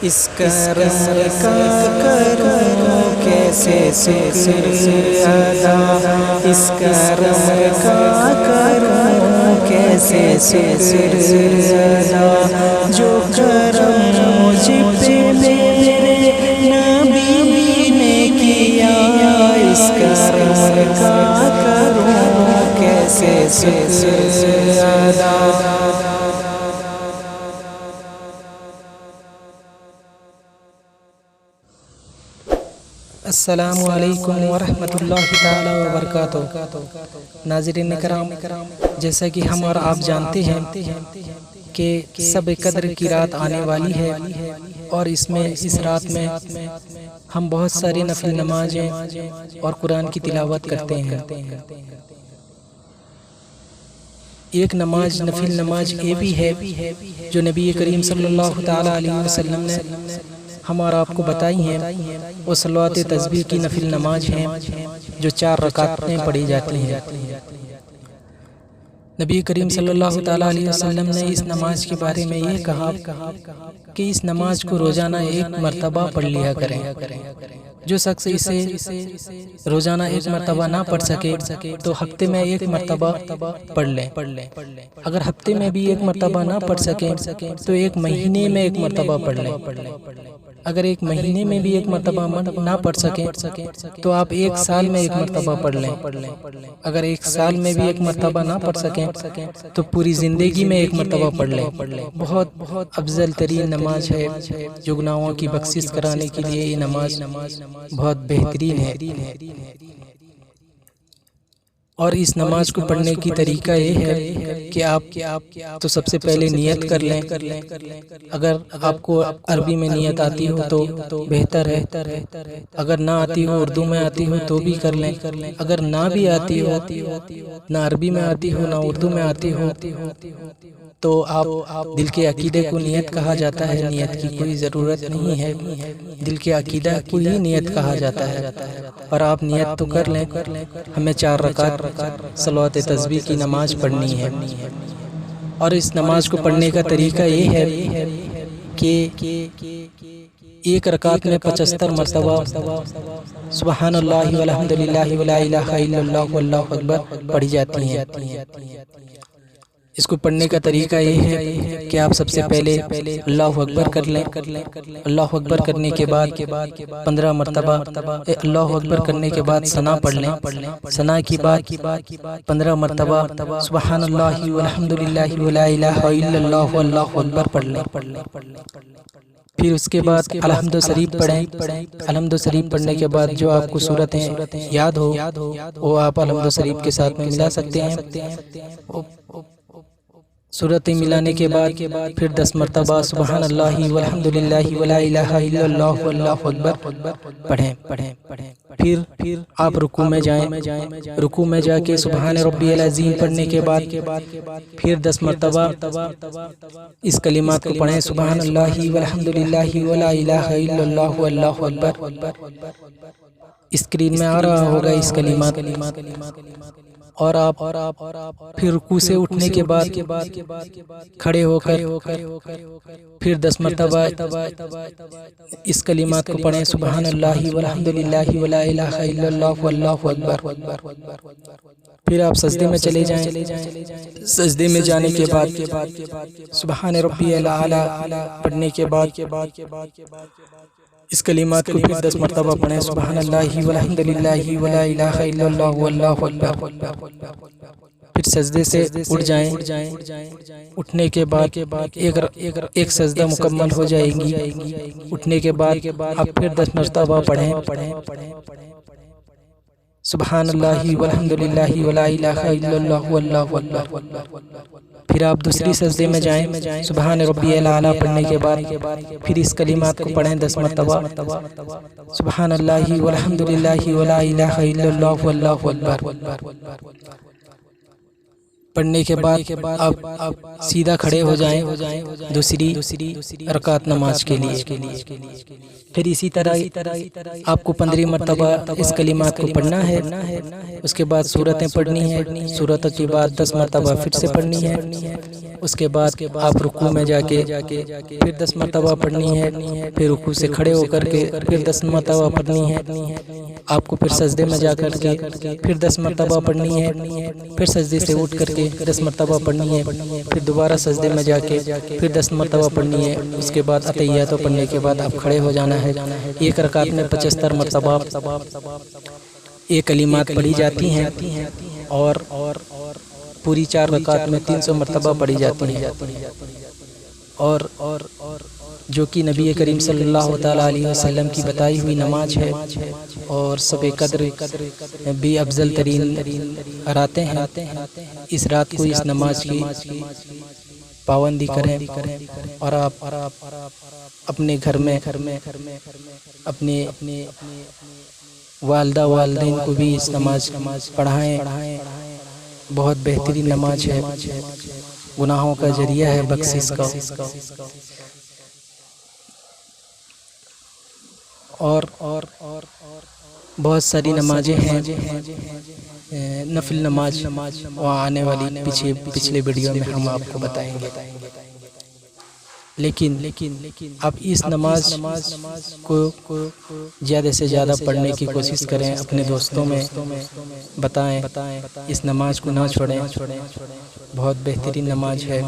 اس کرم کا کروں کیسے شکر ادا، اس کرم کا کروں کیسے شکر ادا، جو کرم مجھ پہ میرے نبی نے کیا، اس کرم کا کروں کیسے شکر ادا۔ السلام علیکم ورحمۃ اللہ تعالی وبرکاتہ۔ ناظرین کرام، جیسا کہ ہم اور آپ جانتے ہیں کہ شب قدر کی رات آنے والی ہے، اور اس رات میں ہم بہت ساری نفل نمازیں اور قرآن کی تلاوت کرتے ہیں۔ ایک نماز نفل نماز یہ بھی ہے جو نبی کریم صلی اللہ تعالی علیہ وسلم نے ہم اور آپ کو بتائی ہیں، وہ صلوات تسبیح کی نفل نماز ہیں جو 4 رکعت میں پڑھی جاتی ہیں۔ نبی کریم صلی اللہ تعالیٰ علیہ وسلم نے اس نماز کے بارے میں یہ کہا کہ اس نماز کو روزانہ 1 مرتبہ پڑھ لیا کریں۔ جو شخص اسے روزانہ 1 مرتبہ نہ پڑھ سکے تو ہفتے میں 1 مرتبہ پڑھ لیں۔ اگر ہفتے میں بھی 1 مرتبہ نہ پڑھ سکیں تو 1 مہینے میں 1 مرتبہ پڑھ لیں۔ اگر 1 مہینے میں بھی 1 مرتبہ نہ پڑھ سکیں تو آپ 1 سال میں 1 مرتبہ پڑھ لیں۔ اگر 1 سال میں بھی 1 مرتبہ نہ پڑھ سکیں تو پوری زندگی میں 1 مرتبہ پڑھ لیں۔ بہت افضل ترین نماز ہے، جو گناہوں کی بخشش کرانے کے لیے یہ نماز بہت بہترین ہے۔ اور اس نماز کو پڑھنے کی طریقہ یہ ہے کہ آپ تو سب سے پہلے نیت کر لیں۔ اگر آپ کو عربی میں نیت آتی ہو تو بہتر ہے، اگر نہ آتی ہو اردو میں آتی ہو تو بھی کر لیں۔ اگر نہ بھی آتی ہو، نہ عربی میں آتی ہو نہ اردو میں آتی ہو، تو آپ دل کے عقیدے کو نیت کہا جاتا ہے، نیت کی کوئی ضرورت نہیں ہے، دل کے عقیدہ کو ہی نیت کہا جاتا ہے۔ اور آپ نیت تو کر لیں، ہمیں 4 رکعت صلوات تسبیح کی نماز پڑھنی ہے۔ اور اس نماز کو پڑھنے کا طریقہ یہ ہے کہ 1 رکعت میں 75 مرتبہ سبحان اللہ والحمد للہ ولا الہ الا اللہ واللہ اکبر پڑھی جاتی ہیں۔ اس کو پڑھنے کا طریقہ یہ ہے کہ آپ سب سے پہلے اللہ اکبر کر لیں۔ اللہ اکبر کرنے کے بعد 15 مرتبہ اللہ اکبر کرنے کے بعد ثنا پڑھ لیں۔ ثنا کی بعد 15 مرتبہ سبحان اللہ والحمد للہ ولا الہ الا اللہ واللہ اکبر پڑھ لیں۔ پھر اس کے بعد الحمد شریف پڑھیں۔ الحمد شریف پڑھنے کے بعد جو آپ کو سورتیں یاد ہو وہ آپ الحمد شریف کے ساتھ میں ملا سکتے ہیں۔ سورتیں ملانے کے بعد پھر 10 مرتبہ سبحان اللہ والحمد للہ ولا الہ الا اللہ واللہ اکبر پڑھیں۔ پھر آپ رکوع میں جائیں، رکوع میں جا کے سبحان ربی العظیم پڑھنے کے بعد پھر 10 مرتبہ اس کلمات کو پڑھیں، سبحان اللہ والحمد للہ ولا الہ الا اللہ واللہ اکبر۔ اسکرین میں آ رہا ہوگا اس کلمات۔ اور آپ پھر رکوع سے اٹھنے کے بعد کھڑے ہو کر پھر 10 مرتبہ اس کلمات کو پڑھیں، سبحان اللہ والحمد للہ ولا الہ الا اللہ واللہ اکبر۔ پھر آپ سجدے میں چلے جائیں۔ سجدے میں جانے کے بعد سبحان ربی الاعلی پڑھنے کے بعد اس کلمات کو پھر 10 مرتبہ پڑھیں، سبحان اللہ والحمد للہ ولا الہ الا اللہ واللہ اکبر۔ پھر سجدے سے اٹھ جائیں۔ اٹھنے کے بعد ایک سجدہ مکمل ہو جائے گی۔ اٹھنے کے بعد آپ پھر 10 مرتبہ پڑھیں، سبحان اللہ والحمد للہ ولا الہ الا اللہ واللہ اکبر۔ پھر آپ دوسری سجدے میں جائیں، سبحان ربی الاعلی پڑھنے کے بعد پھر اس کلمات کو پڑھیں 10 مرتبہ، سبحان اللہ والحمد للہ ولا الہ الا اللہ واللہ اکبر۔ پڑھنے کے بعد آپ سیدھا کھڑے ہو جائیں دوسری رکعت نماز کے لیے۔ پھر اسی طرح آپ کو 15 مرتبہ اس کلمات کو پڑھنا ہے۔ اس کے بعد سورتیں پڑھنی ہے، سورتوں کے بعد 10 مرتبہ پھر سے پڑھنی ہے، اس کے بعد آپ رکوع میں جا کے پھر 10 مرتبہ پڑھنی ہے، پھر رکوع سے کھڑے ہو کر کے پھر 10 مرتبہ پڑھنی ہے، آپ کو پھر سجدے میں جا کر کے پھر 10 مرتبہ پڑھنی ہے، پھر سجدے سے اٹھ کر کے 10 مرتبہ پڑھنی ہے، پھر دوبارہ سجدے میں جا کے پھر 10 مرتبہ پڑھنی ہے، اس کے بعد اتحیات پڑھنے کے بعد آپ کھڑے ہو جانا ہے۔ ایک رکعت میں 75 مرتبہ یہ کلمات پڑھی جاتی ہیں اور پوری 4 رکعت میں 300 مرتبہ پڑھی جاتی ہیں، اور جو کہ نبی کریم صلی اللہ تعالیٰ علیہ وسلم کی بتائی ہوئی نماز ہے، اور شب قدر بھی افضل ترین راتیں ہیں۔ اس رات کو اس نماز کی پابندی کریں، اور آپ اپنے گھر میں اپنے والدہ والدین کو بھی اس نماز پڑھائیں۔ بہت بہترین نماز ہے، گناہوں کا ذریعہ ہے بخشش کا، اور بہت ساری نمازیں ہیں، نفل نماز وہاں آنے والی پچھلے ویڈیو میں ہم آپ کو بتائیں گے۔ لیکن آپ اس نماز کو زیادہ سے زیادہ پڑھنے کی کوشش کریں، اپنے دوستوں میں بتائیں، اس نماز کو نہ چھوڑیں، بہت بہترین نماز ہے۔